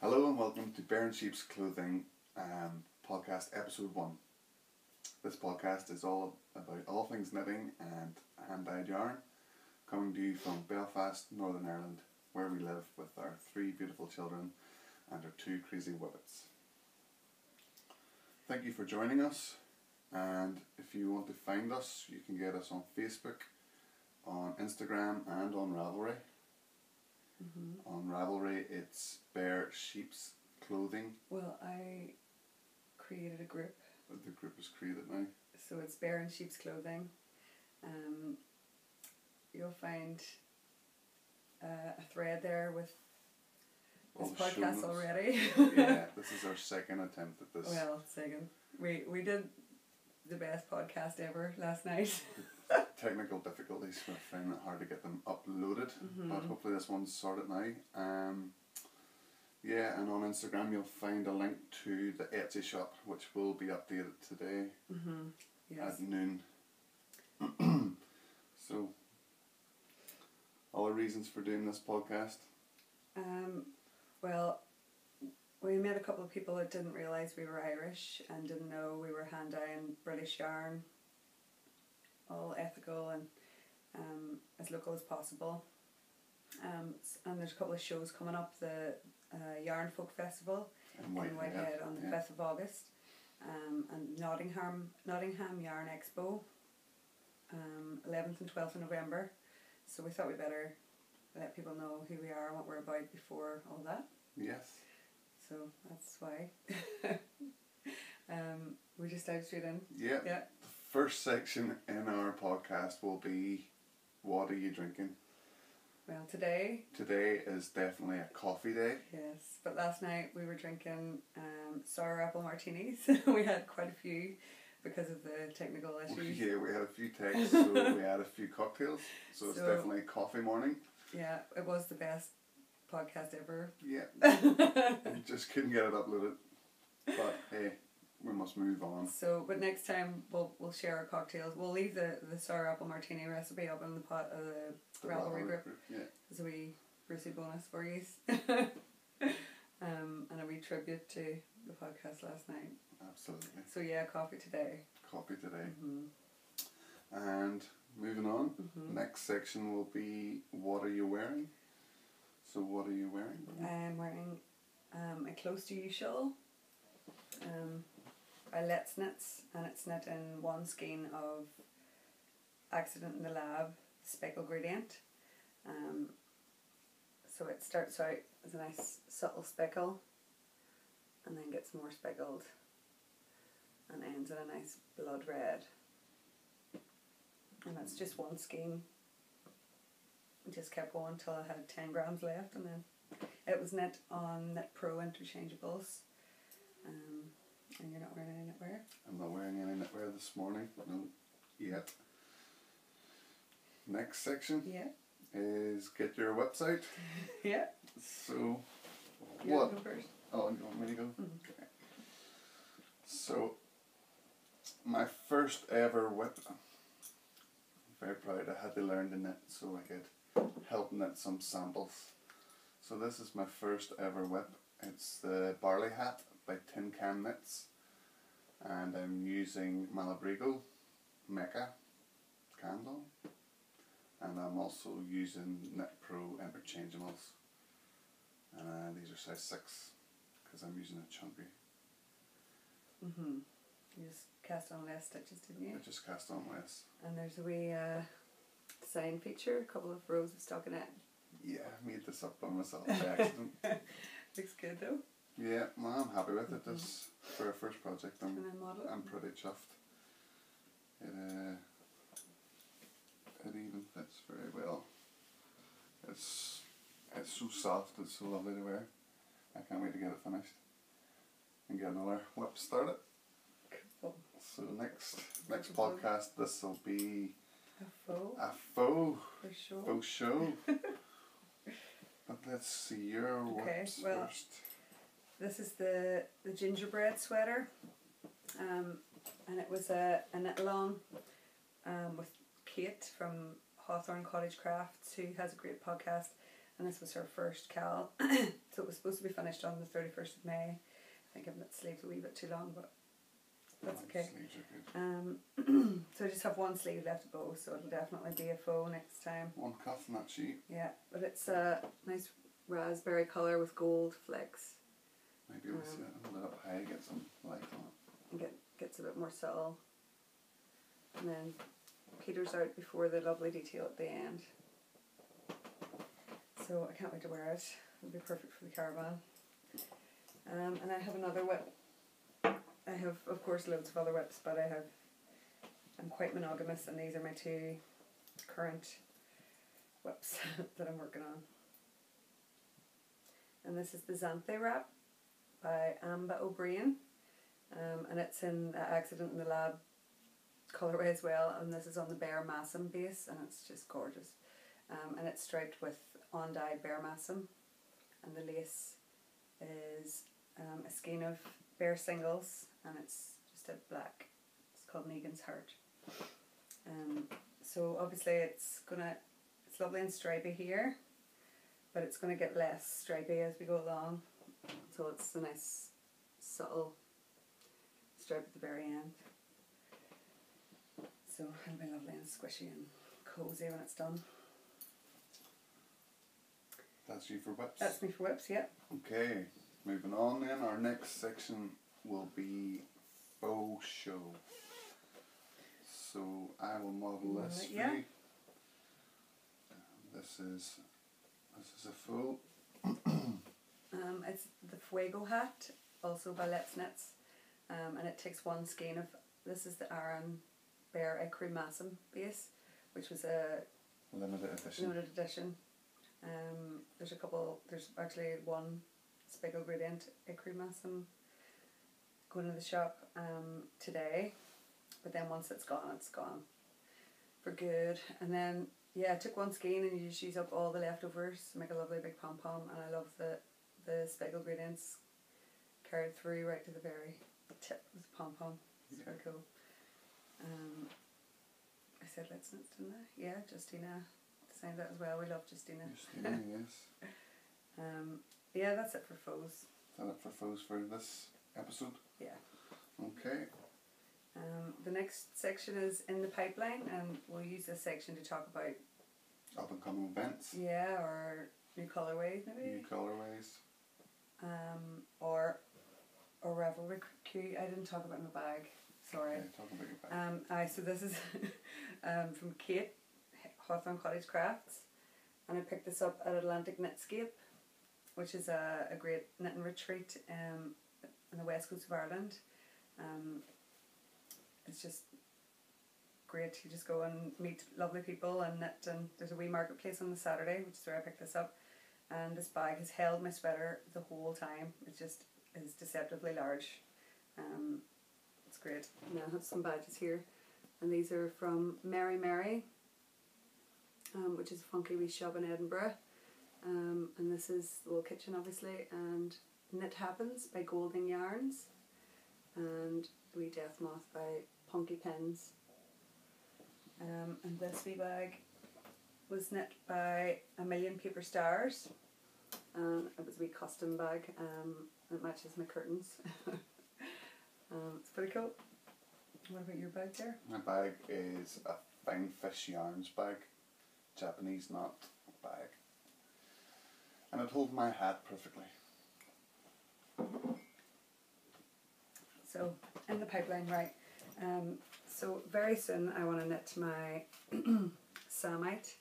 Hello and welcome to Bear and Sheep's Clothing podcast episode 1. This podcast is all about all things knitting and hand-dyed yarn, coming to you from Belfast, Northern Ireland, where we live with our 3 beautiful children and our 2 crazy whippets. Thank you for joining us, and if you want to find us, you can get us on Facebook, on Instagram and on Ravelry. On Ravelry it's Bear Sheep's Clothing. Well, I created a group. The group is created now. So it's Bear and Sheep's Clothing. You'll find a thread there with All this the show podcast notes. already. Yeah, this is our second attempt at this. Well, second. We did the best podcast ever last night. Technical difficulties, we're finding it hard to get them uploaded, but hopefully this one's sorted now. Yeah, and on Instagram you'll find a link to the Etsy shop, which will be updated today Yes. at noon. So, all the reasons for doing this podcast. Well, we met a couple of people that didn't realise we were Irish and didn't know we were hand-dyeing British yarn, all ethical and as local as possible. And there's a couple of shows coming up, the Yarn Folk Festival in Whitehead on the 5th of August, and Nottingham Yarn Expo, 11th and 12th of November. So we thought we'd better let people know who we are and what we're about before all that. Yes. So that's why. We just dive straight in. Yeah. Yeah. The first section in our podcast will be, what are you drinking? Well, today, is definitely a coffee day. yes, but last night we were drinking sour apple martinis. We had quite a few because of the technical issues. Yeah, we had a few texts, so we had a few cocktails. So it's definitely a coffee morning. Yeah, it was the best podcast ever. Yeah. We just couldn't get it uploaded. But hey, we must move on. So, but next time we'll share our cocktails. We'll leave the sour apple martini recipe up in the pot of the Ravelry group. Yeah. As a wee Brucey bonus for you. And a wee tribute to the podcast last night. Absolutely. So yeah, coffee today. Coffee today. And moving on, next section will be, what are you wearing? So what are you wearing? I'm wearing a Close to You shawl by Let's Knits, and it's knit in one skein of Accident in the Lab Speckle Gradient. So it starts out as a nice subtle speckle and then gets more speckled and ends in a nice blood red. And that's just one skein. I just kept going until I had 10 grams left, and then it was knit on Knit Pro interchangeables. And you're not wearing any knitwear? I'm not wearing any knitwear this morning. No, yet. Next section is get your website. Yeah. So, You what? go first. Oh, you want me to go? Okay. So, my first ever whip. I'm very proud I had to learn to knit so I could help knit some samples. So this is my first ever whip. It's the Barley Hat by Tin Can Knits, and I'm using Malabrigo Mecca candle, and I'm also using Knit Pro interchangeables. These are size 6 because I'm using it chunky. You just cast on less stitches, didn't you? I just cast on less. And there's a wee sign feature, a couple of rows of stockinette. Yeah, I made this up by myself by accident. Looks good though. Yeah, well, I'm happy with it. This for our first project. And then model it. I'm pretty chuffed. It even fits very well. It's so soft. It's so lovely to wear. I can't wait to get it finished and get another whip started. Cool. So next podcast, this will be A faux. a faux For sure. faux show. But let's see your whips well, first. This is the gingerbread sweater, and it was a knit along with Kate from Hawthorne Cottage Crafts, who has a great podcast, and this was her first Cal. So it was supposed to be finished on the 31st of May. I think I've got the sleeves a wee bit too long, but that's okay. Sleeves are good. So I just have one sleeve left to bow, so it'll definitely be a faux next time. One cuff on that sheet. Yeah, but it's a nice raspberry colour with gold flecks. Maybe we'll see it, hold it up high, get some light on it. And gets a bit more subtle. And then peters out before the lovely detail at the end. So I can't wait to wear it. It'll be perfect for the caravan. And I have another whip. I have, of course, loads of other whips, but I'm quite monogamous, and these are my two current whips that I'm working on. And this is the Xanthe wrap by Amba O'Brien, and it's in Accident in the Lab colourway as well, and this is on the Bear Massam base, and it's just gorgeous. And it's striped with on-dyed Bear Massam, and the lace is a skein of Bear Singles, and it's just a black. It's called Negan's Heart. So obviously it's lovely and stripy here, but it's gonna get less stripy as we go along. So it's a nice subtle stripe at the very end. So it'll be lovely and squishy and cozy when it's done. That's you for whips? That's me for whips, yeah. Okay, moving on then. Our next section will be faux show. So I will model this for you. This is a full. It's the Fuego hat, also by Let's Knits, and it takes one skein of. This is the Aran Bear Ecru Massam base, which was a limited edition. There's actually one Spiggle Gradient Ecru Massam going to the shop today, but then once it's gone for good. And then I took one skein and you just use up all the leftovers to make a lovely big pom-pom, and I love the Spiggle Gradients carried through right to the very tip of the pom-pom. It's very cool. I said Let's Knits, didn't I? Yeah, Justina designed that as well. We love Justina. Justina, yes. Yeah, that's it for faux. Is that it for faux for this episode? Yeah. Okay. The next section is in the pipeline, and we'll use this section to talk about up and coming events. Yeah, or new colourways maybe. New colourways. Or Revelry Q. I didn't talk about my bag. Sorry. Okay, talk about your bag. So this is from Kate, Hawthorne Cottage Crafts, and I picked this up at Atlantic Knitscape, which is a great knitting retreat in the west coast of Ireland. It's just great. You just go and meet lovely people and knit, and there's a wee marketplace on the Saturday, which is where I picked this up. And this bag has held my sweater the whole time. It just is deceptively large. It's great. And I have some badges here, and these are from Mary Mary, which is a funky wee shop in Edinburgh. And this is the little kitchen, obviously, and Knit Happens by Golding Yarns, and the wee Death Moth by Punky Pins. And this wee bag was knit by A Million Paper Stars. It was a wee custom bag. It matches my curtains. It's pretty cool. What about your bag there? My bag is a Fine Fish Yarns bag, Japanese knot bag, and it holds my hat perfectly. So in the pipeline, right? So very soon I want to knit my Samite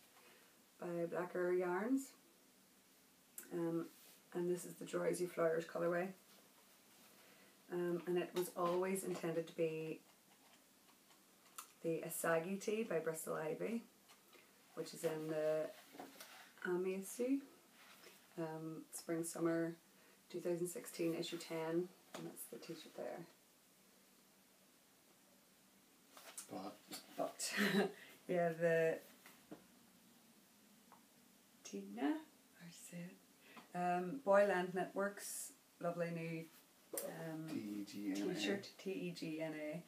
by Blacker Yarns, and this is the Drowsy Flowers colourway, and it was always intended to be the Asagi Tea by Bristol Ivy, which is in the Amisu Spring Summer 2016 issue 10, and that's the t-shirt there. But yeah, the Tina, how to say it? Boyland Networks, lovely new Tegna. t-shirt, Tegna.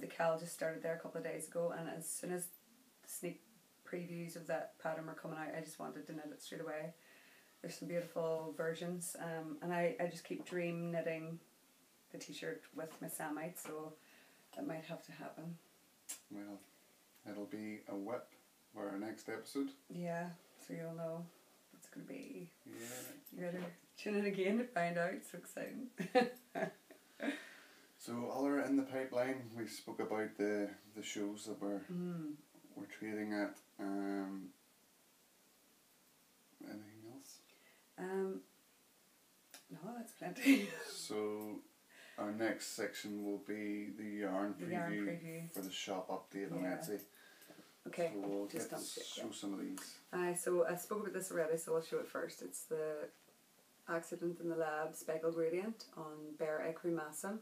The Cal just started there a couple of days ago, and as soon as the sneak previews of that pattern were coming out, I just wanted to knit it straight away. There's some beautiful versions, and I just keep dream knitting the t-shirt with my Samite, so that might have to happen. Well, it'll be a whip for our next episode. Yeah, so you'll know what it's going to be. Yeah. You better tune in again to find out. It's so exciting. So other in the pipeline, we spoke about the shows that we're trading at. Anything else? No, that's plenty. So our next section will be the yarn preview for the shop update on Etsy. Okay, so we'll just show some of these. So I spoke about this already, so I'll show it first. It's the Accident in the Lab Speckle Gradient on Bare Ecru Massa.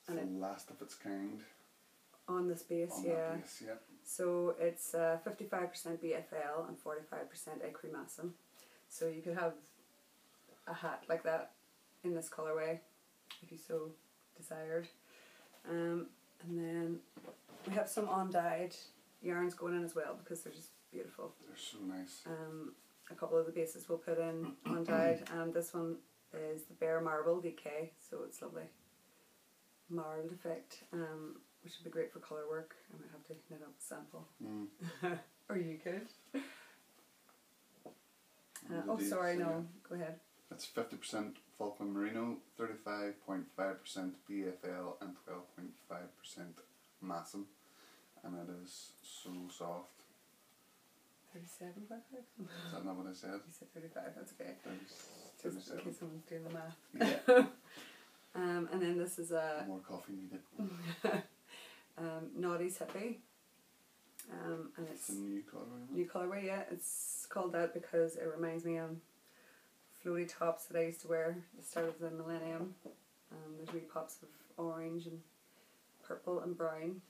And the last of its kind. On this base, on yeah. That base, yeah. So it's 55% BFL and 45% Ecru Massa. So you could have a hat like that in this colourway if you so desired. And then we have some on-dyed yarns going in as well because they're just beautiful. They're so nice. A couple of the bases we'll put in on-dyed, and this one is the Bare Marble DK, so it's lovely. Marbled effect, which would be great for colour work. I might have to knit up a sample. Or you could. No, go ahead. It's 50% Falkland Merino, 35.5% BFL and 12.5% Massam, and it is so soft. 37.5? Is that not what I said? You said 35, that's okay. Just 37. in case someone's doing the math. Yeah. And then this is a more coffee needed. Naughty's Hippie. And it's a new colourway. New colourway, yeah. It's called that because it reminds me of floaty tops that I used to wear at the start of the millennium. There's wee pops of orange and purple and brown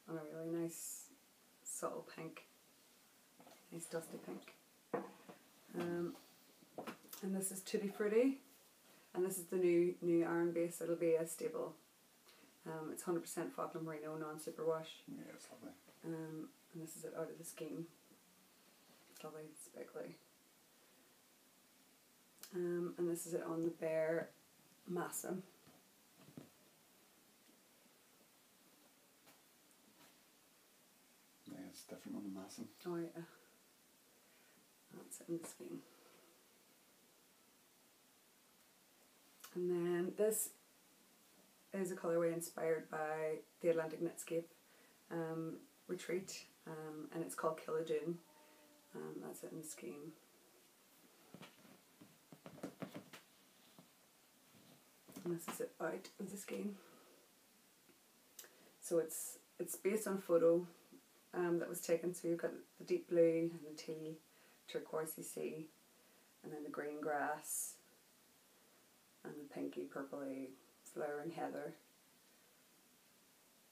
on a really nice subtle pink. Nice dusty pink. And this is Tutti Frutti. And this is the new iron base. It'll be a staple. It's 100% Falkland Merino, non-superwash. Yeah, it's lovely. And this is it out of the scheme. It's lovely, speckly. And this is it on the Bare Massa. Yeah, it's different on the Massa. Oh yeah. That's it in the scheme. And then this is a colourway inspired by the Atlantic Knitscape retreat, and it's called Killa June. That's it in the scheme. And this is it out of the scheme. So it's based on a photo that was taken. So you've got the deep blue and the teal, turquoisey sea, and then the green grass, and the pinky purpley flowering heather.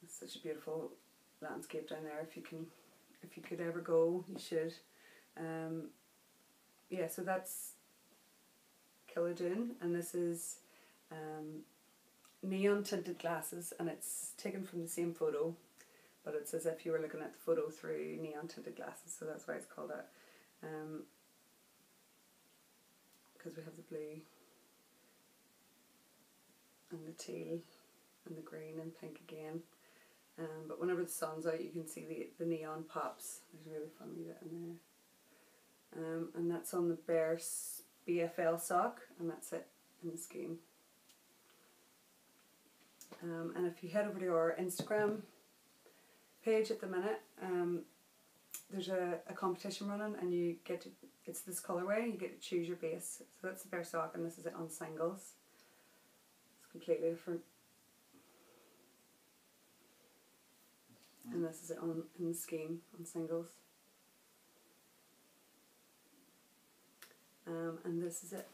It's such a beautiful landscape down there. If you could ever go, you should. Yeah, so that's Killa June, and this is neon tinted glasses, and it's taken from the same photo, but it's as if you were looking at the photo through neon tinted glasses, so that's why it's called that. Because we have the blue and the teal and the green and pink again. But whenever the sun's out, you can see the neon pops. There's a really fun wee bit in there. And that's on the Bare BFL sock, and that's it in the scheme. And if you head over to our Instagram page at the minute, there's a competition running, and you get to, it's this colourway, you get to choose your base. So that's the Bare sock, and this is it on singles. It's completely different. And this is it in the scheme on singles. And this is it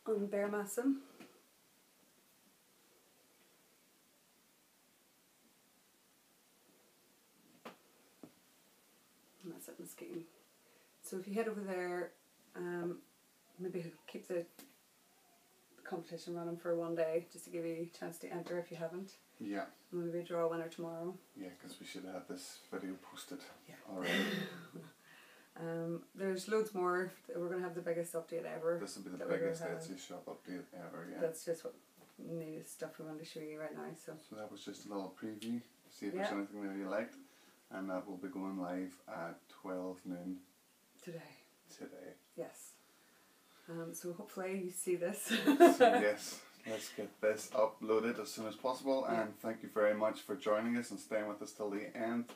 on Bare Massa. And that's it in the scheme. So if you head over there, maybe keep the competition running for one day, just to give you a chance to enter if you haven't. Yeah. And maybe draw a winner tomorrow. Yeah, because we should have had this video posted Yeah. already. There's loads more. We're going to have the biggest update ever. This will be the that we're biggest gonna have. Etsy shop update ever, yeah. That's just what new stuff we want to show you right now. So that was just a little preview, see if there's Yeah. anything that you liked. And that will be going live at 12 noon today, today. yes. So hopefully you see this. So yes, let's get this uploaded as soon as possible. Yeah. And thank you very much for joining us and staying with us till the end.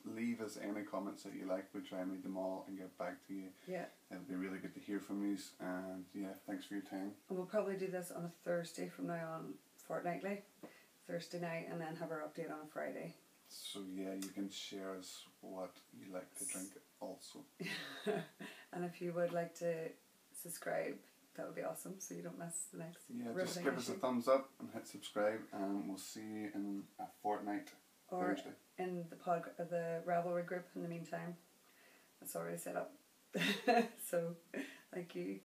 Leave us any comments that you like. We'll try and read them all and get back to you. Yeah. It'll be really good to hear from you. And yeah, thanks for your time. And we'll probably do this on a Thursday from now on, fortnightly, Thursday night, and then have our update on a Friday. So yeah, you can share us what you like to drink also. And if you would like to subscribe, that would be awesome, so you don't miss the next Yeah, just riveting give us a issue. thumbs up and hit subscribe, and we'll see you in a fortnight Or Thursday. in the Ravelry group in the meantime. It's already set up. So, thank you.